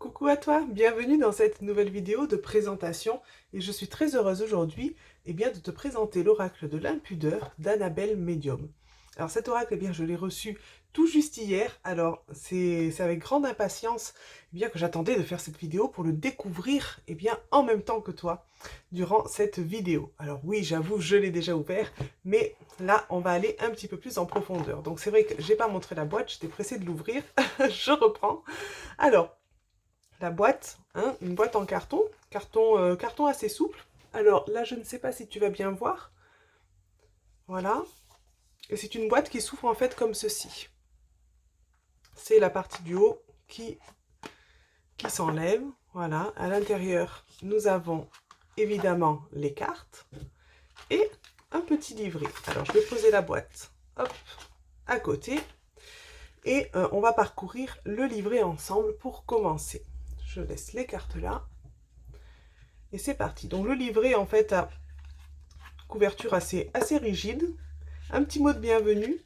Coucou à toi, bienvenue dans cette nouvelle vidéo de présentation et je suis très heureuse aujourd'hui de te présenter l'oracle de l'impudeur d'Annabelle Medium. Alors cet oracle, je l'ai reçu tout juste hier, alors c'est avec grande impatience que j'attendais de faire cette vidéo pour le découvrir en même temps que toi durant cette vidéo. Alors oui, j'avoue, je l'ai déjà ouvert, mais là on va aller un petit peu plus en profondeur. Donc c'est vrai que j'ai pas montré la boîte, j'étais pressée de l'ouvrir, je reprends. Alors, la boîte, hein, une boîte en carton, carton assez souple. Alors là, je ne sais pas si tu vas bien voir. Voilà. Et c'est une boîte qui s'ouvre en fait comme ceci. C'est la partie du haut qui s'enlève. Voilà. À l'intérieur, nous avons évidemment les cartes et un petit livret. Alors, je vais poser la boîte, hop, à côté. Et on va parcourir le livret ensemble pour commencer. Je laisse les cartes là. Et c'est parti. Donc le livret en fait a couverture assez rigide. Un petit mot de bienvenue.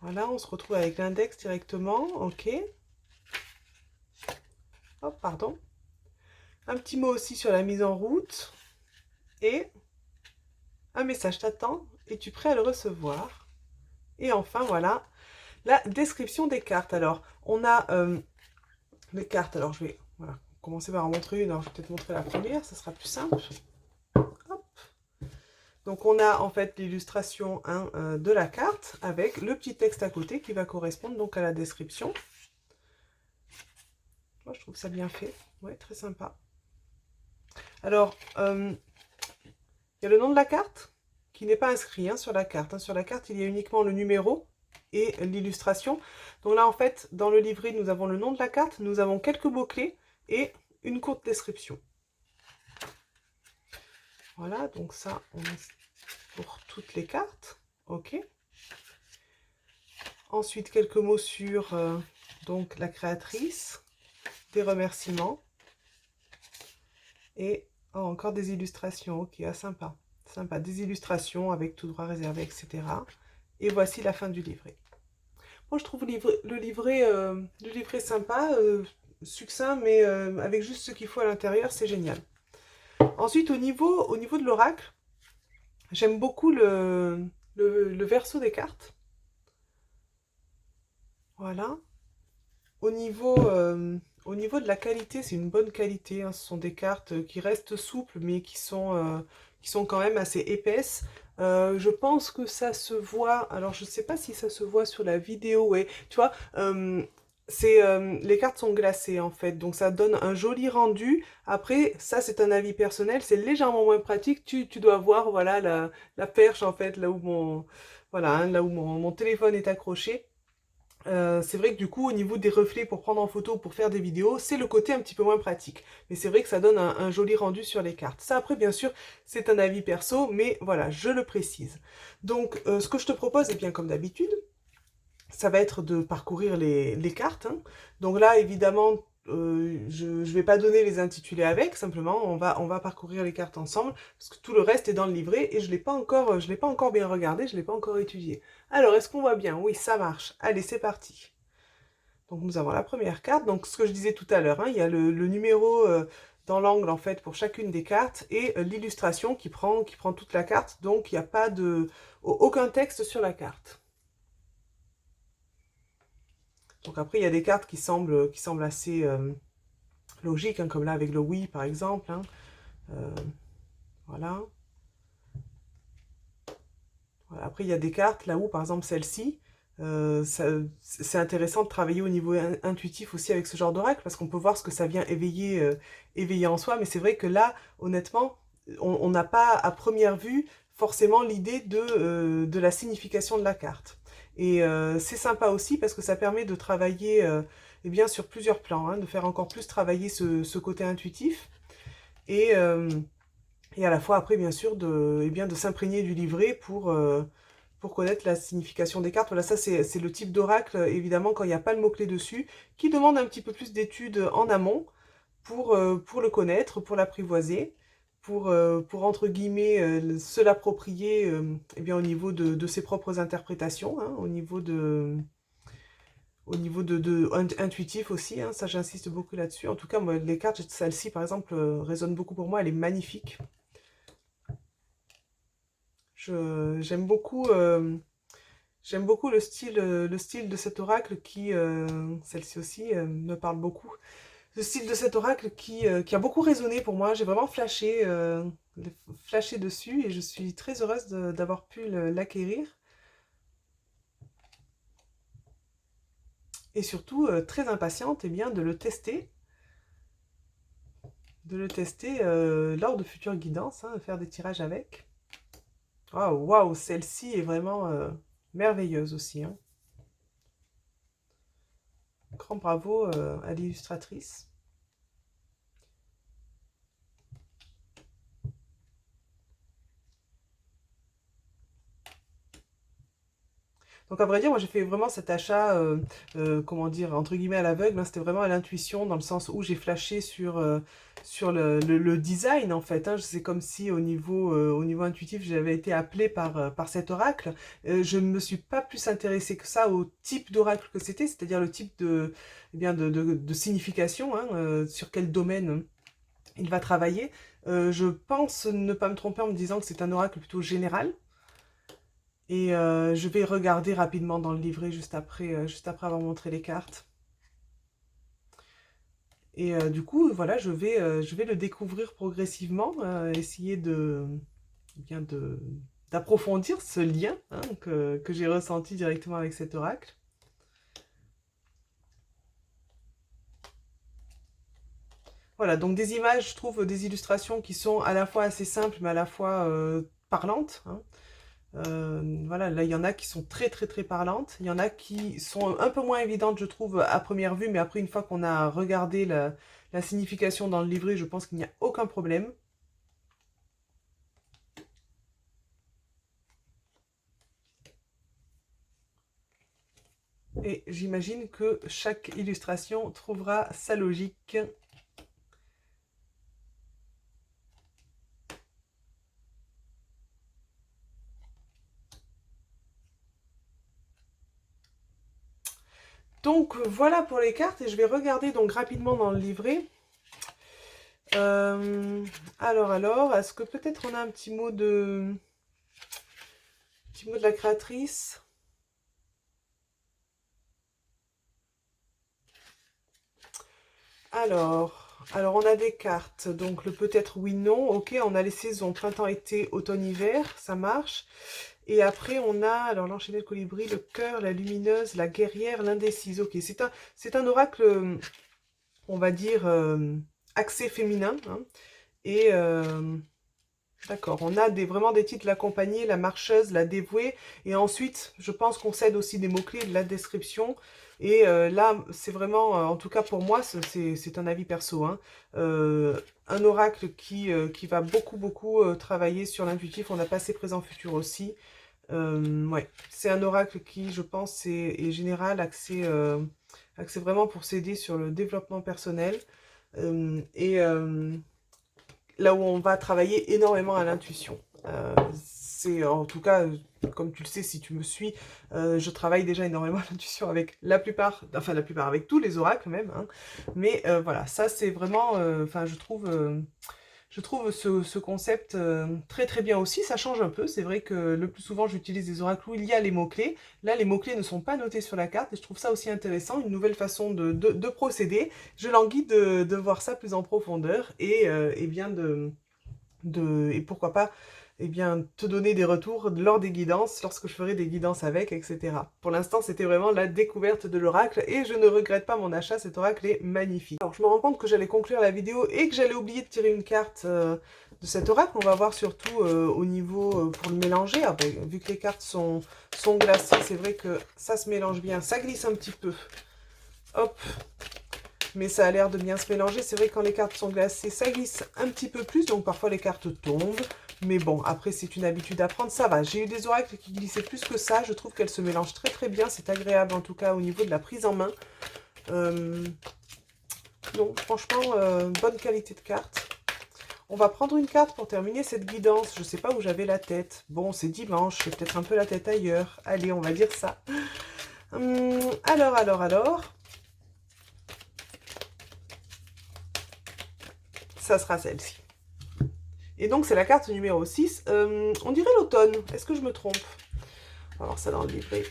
Voilà, on se retrouve avec l'index directement. Ok. Hop, pardon. Un petit mot aussi sur la mise en route. Et un message t'attend. Es-tu prêt à le recevoir? Et enfin, voilà, la description des cartes. Alors, on a les cartes. Alors, je vais commencer par en montrer une. Alors, je vais peut-être montrer la première. Ça sera plus simple. Hop. Donc on a en fait l'illustration de la carte avec le petit texte à côté qui va correspondre donc à la description. Moi je trouve ça bien fait, ouais, très sympa. Alors, il y a le nom de la carte qui n'est pas inscrit sur la carte. Sur la carte, il y a uniquement le numéro et l'illustration. Donc là en fait, dans le livret, nous avons le nom de la carte, nous avons quelques mots-clés et une courte description. Voilà, donc ça, on a pour toutes les cartes. Ok. Ensuite, quelques mots sur donc la créatrice, des remerciements et encore des illustrations. Ok, sympa, sympa. Des illustrations avec tout droit réservé, etc. Et voici la fin du livret. Moi, je trouve le livret sympa, succinct, mais avec juste ce qu'il faut à l'intérieur, c'est génial. Ensuite, au niveau de l'oracle, j'aime beaucoup le verso des cartes. Voilà. Au niveau de la qualité, c'est une bonne qualité. Ce sont des cartes qui restent souples, mais qui sont quand même assez épaisses. Je pense que ça se voit. Alors, je ne sais pas si ça se voit sur la vidéo. Ouais. Tu vois, les cartes sont glacées en fait, donc ça donne un joli rendu. Après, ça c'est un avis personnel, c'est légèrement moins pratique. Tu dois voir, voilà, la perche en fait, là où mon téléphone est accroché. C'est vrai que du coup, au niveau des reflets pour prendre en photo, pour faire des vidéos, c'est le côté un petit peu moins pratique. Mais c'est vrai que ça donne un joli rendu sur les cartes. Ça, après, bien sûr, c'est un avis perso, mais voilà, je le précise. Donc, ce que je te propose, comme d'habitude, ça va être de parcourir les cartes. Donc là, évidemment, je ne vais pas donner les intitulés avec, simplement, on va parcourir les cartes ensemble, parce que tout le reste est dans le livret, et je ne l'ai pas encore bien regardé, je ne l'ai pas encore étudié. Alors, est-ce qu'on voit bien? Oui, ça marche. Allez, c'est parti. Donc, nous avons la première carte. Donc, ce que je disais tout à l'heure, il y a le numéro dans l'angle, en fait, pour chacune des cartes, et l'illustration qui prend toute la carte. Donc, il n'y a pas aucun texte sur la carte. Donc après, il y a des cartes qui semblent assez logiques, comme là avec le oui, par exemple. Voilà. Voilà. Après, il y a des cartes là où, par exemple, celle-ci, c'est intéressant de travailler au niveau intuitif aussi avec ce genre d'oracle, parce qu'on peut voir ce que ça vient éveiller en soi. Mais c'est vrai que là, honnêtement, on n'a pas, à première vue, forcément l'idée de la signification de la carte. Et c'est sympa aussi parce que ça permet de travailler sur plusieurs plans, de faire encore plus travailler ce côté intuitif et, euh, et à la fois après bien sûr de s'imprégner du livret pour connaître la signification des cartes. Voilà, ça c'est le type d'oracle évidemment quand il n'y a pas le mot-clé dessus, qui demande un petit peu plus d'études en amont pour le connaître, pour l'apprivoiser, pour entre guillemets se l'approprier au niveau de ses propres interprétations, au au niveau intuitif aussi, hein, ça j'insiste beaucoup là-dessus. En tout cas, moi, les cartes, celle-ci par exemple, résonne beaucoup pour moi, elle est magnifique. J'aime beaucoup, le style de cet oracle qui, celle-ci aussi, me parle beaucoup. Le style de cet oracle qui a beaucoup résonné pour moi. J'ai vraiment flashé dessus et je suis très heureuse d'avoir pu l'acquérir. Et surtout, très impatiente bien, de le tester. Lors de futures guidances, hein, faire des tirages avec. Waouh, waouh, celle-ci est vraiment merveilleuse aussi, hein. Grand bravo à l'illustratrice. Donc à vrai dire, moi j'ai fait vraiment cet achat, comment dire, entre guillemets à l'aveugle, hein, c'était vraiment à l'intuition, dans le sens où j'ai flashé sur le design en fait, hein. C'est comme si au niveau intuitif, j'avais été appelée par cet oracle. Je ne me suis pas plus intéressée que ça au type d'oracle que c'était, c'est-à-dire le type eh bien, de signification, hein, sur quel domaine il va travailler. Je pense ne pas me tromper en me disant que c'est un oracle plutôt général. Et je vais regarder rapidement dans le livret juste après avoir montré les cartes. Et du coup, voilà, je vais le découvrir progressivement, essayer bien d'approfondir ce lien, hein, que j'ai ressenti directement avec cet oracle. Voilà, donc des images, je trouve, des illustrations qui sont à la fois assez simples, mais à la fois parlantes, hein. Voilà, là il y en a qui sont très très très parlantes, il y en a qui sont un peu moins évidentes je trouve à première vue, mais après une fois qu'on a regardé la signification dans le livret, je pense qu'il n'y a aucun problème. Et j'imagine que chaque illustration trouvera sa logique. Donc voilà pour les cartes et je vais regarder donc rapidement dans le livret. Alors, est-ce que peut-être on a un petit mot de la créatrice? Alors on a des cartes, donc le peut-être oui, non, ok, on a les saisons, printemps, été, automne, hiver, ça marche. Et après on a, alors l'enchaîné de colibri, le cœur, la lumineuse, la guerrière, l'indécise, ok, c'est un oracle, on va dire, axé féminin, hein. Et d'accord, on a vraiment des titres, l'accompagnée, la marcheuse, la dévouée, et ensuite, je pense qu'on cède aussi des mots-clés de la description, et là, c'est vraiment, en tout cas pour moi, c'est un avis perso, hein, un oracle qui va beaucoup, beaucoup travailler sur l'intuitif, on a passé, présent, futur aussi, ouais, c'est un oracle qui, je pense, est général, axé vraiment pour s'aider sur le développement personnel, et là où on va travailler énormément à l'intuition. C'est en tout cas, comme tu le sais si tu me suis, je travaille déjà énormément à l'intuition avec avec tous les oracles même, hein. Mais voilà, ça c'est vraiment, enfin je trouve ce concept très très bien aussi, ça change un peu, c'est vrai que le plus souvent j'utilise des oracles où il y a les mots-clés, là les mots-clés ne sont pas notés sur la carte et je trouve ça aussi intéressant, une nouvelle façon de procéder, je languis de voir ça plus en profondeur et bien et pourquoi pas te donner des retours lors des guidances, lorsque je ferai des guidances avec, etc. Pour l'instant, c'était vraiment la découverte de l'oracle et je ne regrette pas mon achat, cet oracle est magnifique. Alors, je me rends compte que j'allais conclure la vidéo et que j'allais oublier de tirer une carte de cet oracle. On va voir surtout au niveau, pour le mélanger. Ah, ben, vu que les cartes sont glacées, c'est vrai que ça se mélange bien, ça glisse un petit peu. Hop, mais ça a l'air de bien se mélanger. C'est vrai que quand les cartes sont glacées, ça glisse un petit peu plus, donc parfois les cartes tombent. Mais bon, après c'est une habitude à prendre, ça va. J'ai eu des oracles qui glissaient plus que ça, je trouve qu'elles se mélangent très très bien, c'est agréable en tout cas au niveau de la prise en main. Non, franchement, bonne qualité de carte. On va prendre une carte pour terminer cette guidance. Je ne sais pas où j'avais la tête. Bon, c'est dimanche, j'ai peut-être un peu la tête ailleurs. Allez, on va dire ça. Alors. Ça sera celle-ci. Et donc, c'est la carte numéro 6. On dirait l'automne. Est-ce que je me trompe? On va voir ça dans le livret.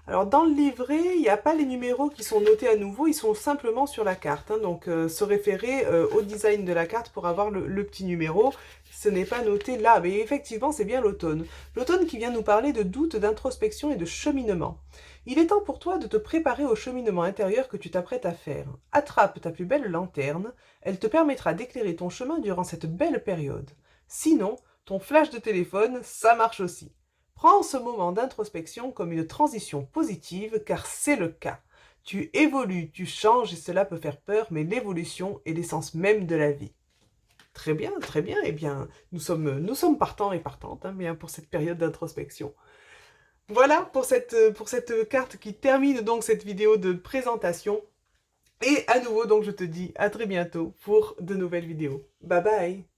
Alors, dans le livret, il n'y a pas les numéros qui sont notés à nouveau. Ils sont simplement sur la carte. Hein, donc, se référer au design de la carte pour avoir le petit numéro. Ce n'est pas noté là. Mais effectivement, c'est bien l'automne. L'automne qui vient nous parler de doute, d'introspection et de cheminement. Il est temps pour toi de te préparer au cheminement intérieur que tu t'apprêtes à faire. Attrape ta plus belle lanterne. Elle te permettra d'éclairer ton chemin durant cette belle période. Sinon, ton flash de téléphone, ça marche aussi. Prends ce moment d'introspection comme une transition positive, car c'est le cas. Tu évolues, tu changes et cela peut faire peur, mais l'évolution est l'essence même de la vie. Très bien, très bien. Eh bien, nous sommes partants et partantes bien, pour cette période d'introspection. Voilà pour cette carte qui termine donc cette vidéo de présentation. Et à nouveau, donc, je te dis à très bientôt pour de nouvelles vidéos. Bye bye!